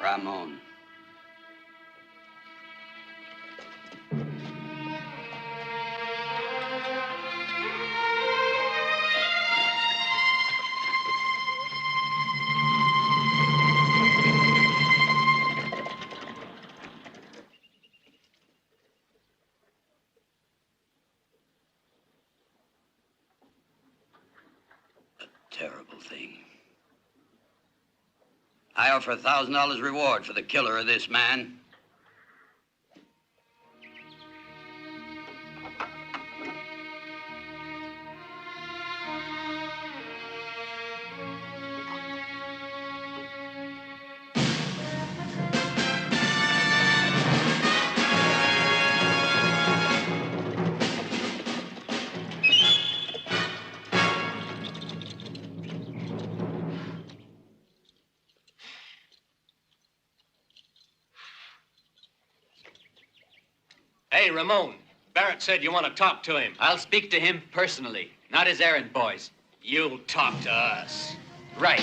Ramón. A terrible thing. I offer $1,000 reward for the killer of this man. Hey, Ramón. Barrett said you want to talk to him. I'll speak to him personally, not his errand boys. You'll talk to us. Right.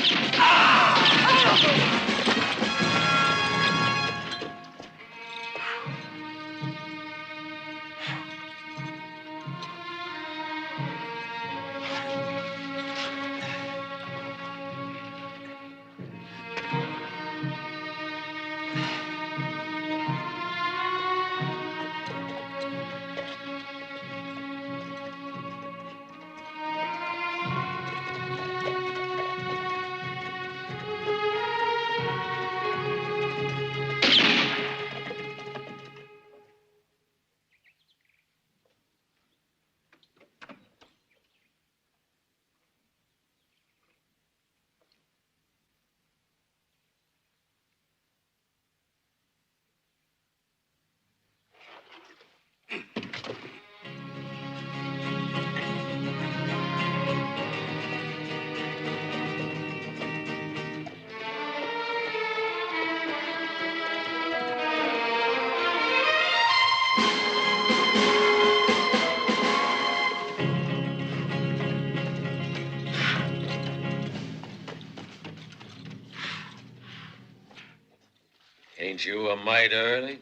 Ain't you a mite early?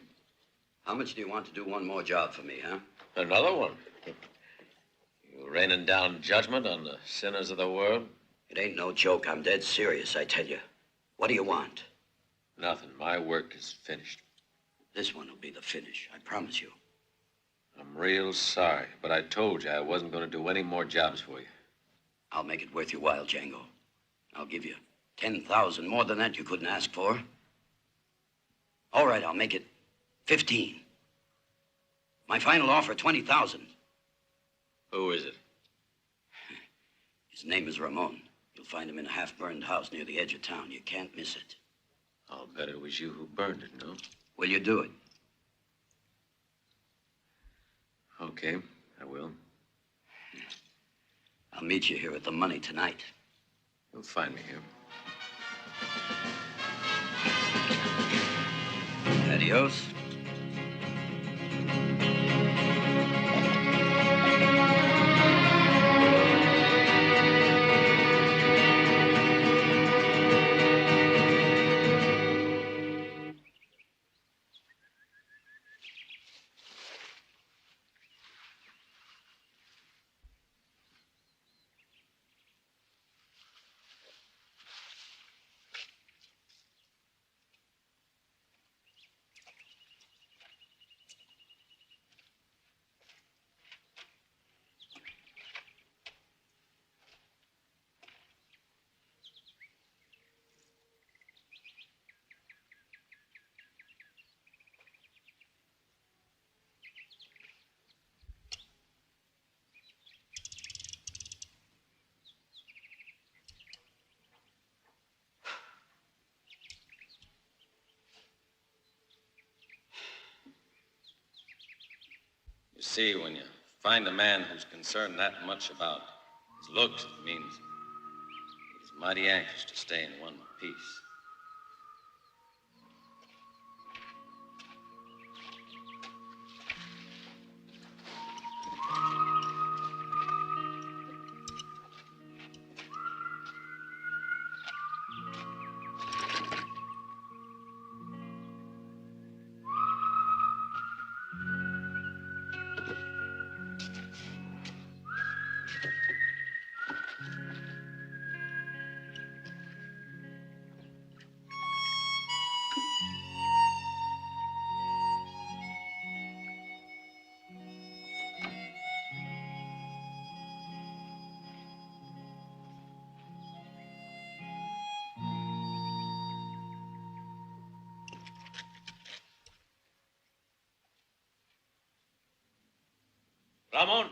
How much do you want to do one more job for me, huh? Another one? You raining down judgment on the sinners of the world? It ain't no joke. I'm dead serious, I tell you. What do you want? Nothing. My work is finished. This one will be the finish, I promise you. I'm real sorry, but I told you I wasn't going to do any more jobs for you. I'll make it worth your while, Django. I'll give you 10,000 more than that you couldn't ask for. All right, I'll make it 15. My final offer, 20,000. Who is it? His name is Ramón. You'll find him in a half-burned house near the edge of town. You can't miss it. I'll bet it was you who burned it, no? Will you do it? Okay, I will. I'll meet you here with the money tonight. You'll find me here. Adios. You see, when you find a man who's concerned that much about his looks, it means he's mighty anxious to stay in one piece. Ramón.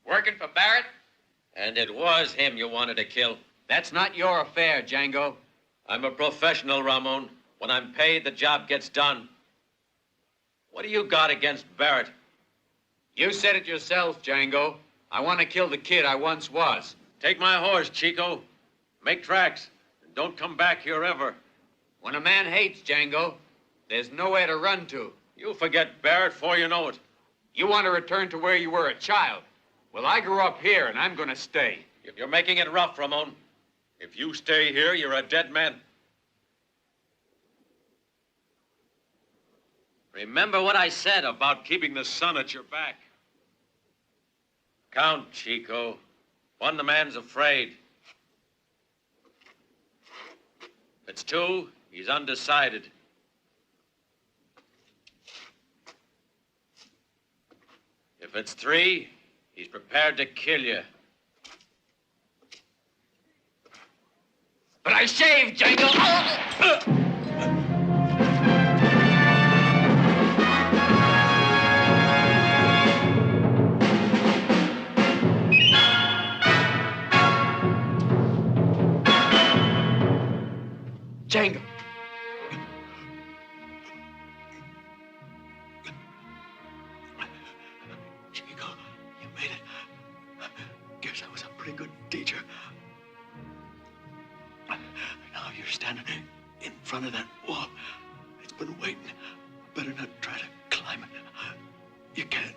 Working for Barrett? And it was him you wanted to kill. That's not your affair, Django. I'm a professional, Ramón. When I'm paid, the job gets done. What do you got against Barrett? You said it yourself, Django. I want to kill the kid I once was. Take my horse, Chico. Make tracks. And don't come back here ever. When a man hates, Django, there's nowhere to run to. You'll forget Barrett before you know it. You want to return to where you were a child. Well, I grew up here, and I'm going to stay. You're making it rough, Ramón. If you stay here, you're a dead man. Remember what I said about keeping the sun at your back. Count, Chico. One, the man's afraid. If it's two, he's undecided. If it's three, he's prepared to kill you. But I shaved, Django! Django. Chico, you made it. Guess I was a pretty good teacher. Now you're standing in front of that wall. It's been waiting. Better not try to climb it. You can't.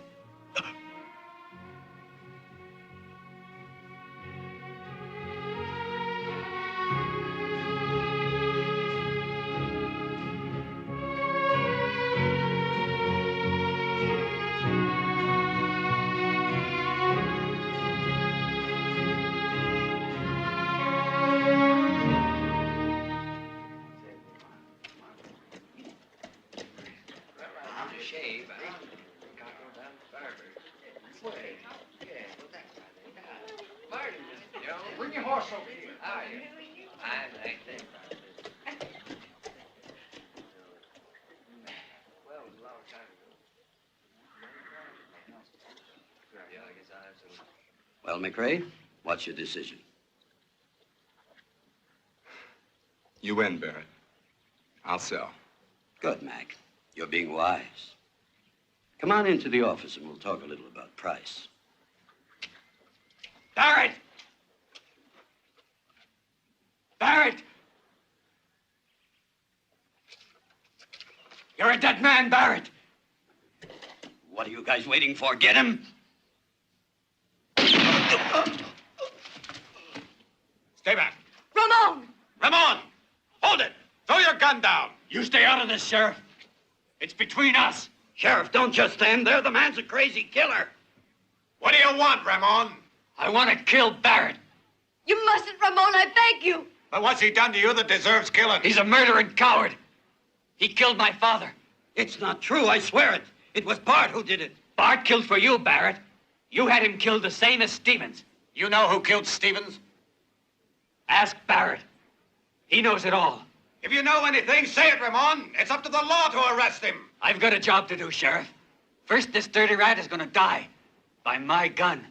Well, McRae, what's your decision? You win, Barrett. I'll sell. Good, Mac. You're being wise. Come on into the office and we'll talk a little about price. Barrett! Barrett! You're a dead man, Barrett! What are you guys waiting for? Get him! Stay back. Ramón! Ramón! Hold it! Throw your gun down! You stay out of this, Sheriff. It's between us. Sheriff, don't just stand there. The man's a crazy killer. What do you want, Ramón? I want to kill Barrett. You mustn't, Ramón, I beg you. But what's he done to you that deserves killing? He's a murdering coward. He killed my father. It's not true, I swear it. It was Bart who did it. Bart killed for you, Barrett. You had him killed the same as Stevens. You know who killed Stevens? Ask Barrett. He knows it all. If you know anything, say it, Ramón. It's up to the law to arrest him. I've got a job to do, Sheriff. First, this dirty rat is gonna die by my gun.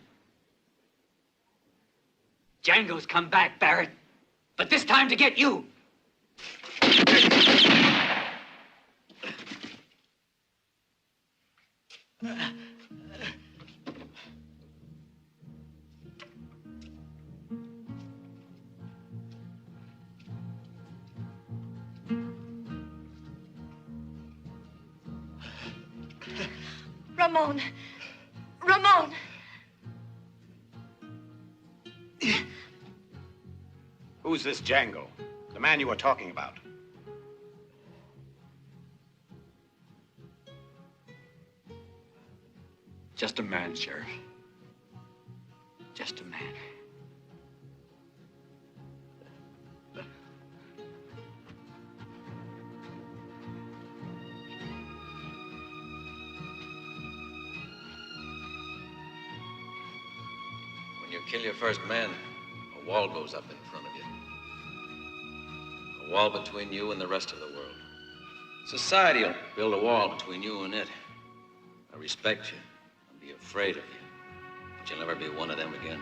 Django's come back, Barrett. But this time to get you. Ramón. Ramón. Who's this Django? The man you were talking about. Just a man, Sheriff. Just a man. When you kill your first man, a wall goes up in front of you. A wall between you and the rest of the world. Society will build a wall between you and it. I respect you. I'll be afraid of you. But you'll never be one of them again.